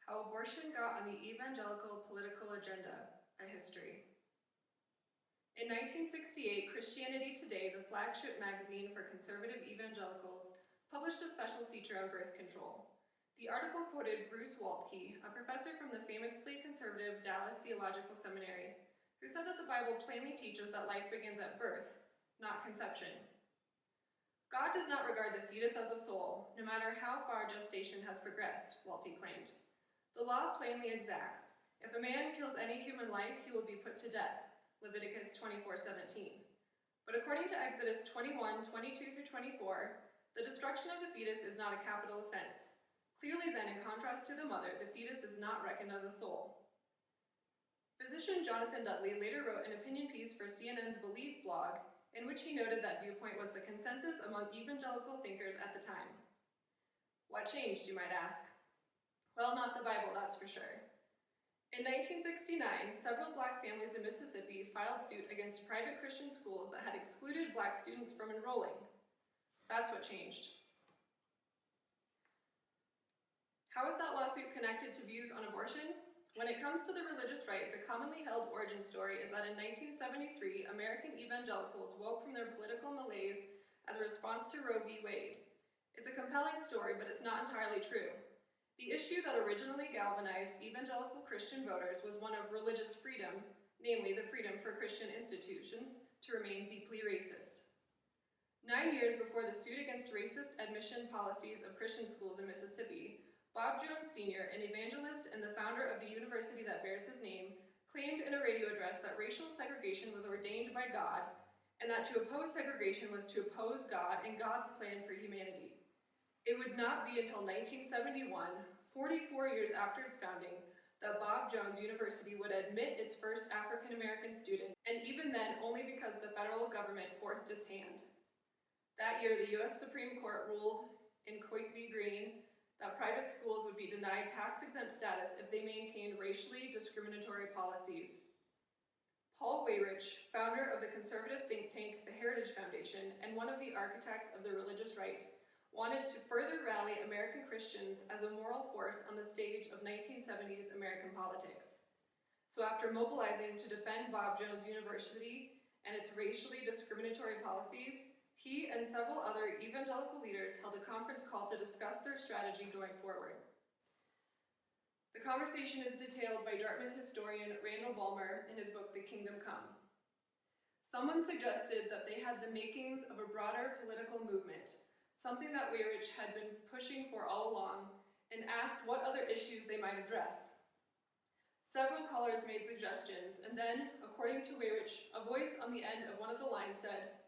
How abortion got on the evangelical political agenda, a history. In 1968, Christianity Today, the flagship magazine for conservative evangelicals, published a special feature on birth control. The article quoted Bruce Waltke, a professor from the famously conservative Dallas Theological Seminary, who said that the Bible plainly teaches that life begins at birth, not conception. God does not regard the fetus as a soul, no matter how far gestation has progressed, Waltke claimed. The law plainly exacts, if a man kills any human life, he will be put to death, Leviticus 24:17. But according to Exodus 21:22-24, the destruction of the fetus is not a capital offense. Clearly then, in contrast to the mother, the fetus is not reckoned as a soul. Physician Jonathan Dudley later wrote an opinion piece for CNN's Belief blog, in which he noted that viewpoint was the consensus among evangelical thinkers at the time. What changed, you might ask? Well, not the Bible, that's for sure. In 1969, several black families in Mississippi filed suit against private Christian schools that had excluded black students from enrolling. That's what changed. How is that lawsuit connected to views on abortion? When it comes to the religious right, the commonly held origin story is that in 1973, American evangelicals woke from their political malaise as a response to Roe v. Wade. It's a compelling story, but it's not entirely true. The issue that originally galvanized evangelical Christian voters was one of religious freedom, namely the freedom for Christian institutions to remain deeply racist. 9 years before the suit against racist admission policies of Christian schools in Mississippi, Bob Jones Sr., an evangelist and the founder of the university that bears his name, claimed in a radio address that racial segregation was ordained by God, and that to oppose segregation was to oppose God and God's plan for humanity. It would not be until 1971, 44 years after its founding, that Bob Jones University would admit its first African American student, and even then only because the federal government forced its hand. That year, the U.S. Supreme Court ruled in Coit v. Green that private schools would be denied tax-exempt status if they maintained racially discriminatory policies. Paul Weyrich, founder of the conservative think tank the Heritage Foundation and one of the architects of the religious right, wanted to further rally American Christians as a moral force on the stage of 1970s American politics. So after mobilizing to defend Bob Jones University and its racially discriminatory policies, he and several other evangelical leaders held a conference call to discuss their strategy going forward. The conversation is detailed by Dartmouth historian Randall Balmer in his book, The Kingdom Come. Someone suggested that they had the makings of a broader political movement, something that Weyrich had been pushing for all along, and asked what other issues they might address. Several callers made suggestions, and then, according to Weyrich, a voice on the end of one of the lines said,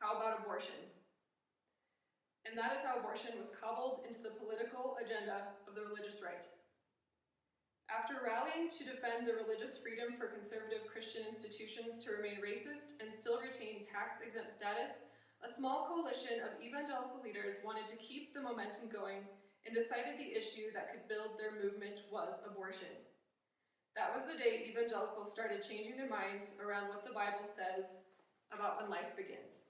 "How about abortion?" And that is how abortion was cobbled into the political agenda of the religious right. After rallying to defend the religious freedom for conservative Christian institutions to remain racist and still retain tax-exempt status, a small coalition of evangelical leaders wanted to keep the momentum going and decided the issue that could build their movement was abortion. That was the day evangelicals started changing their minds around what the Bible says about when life begins.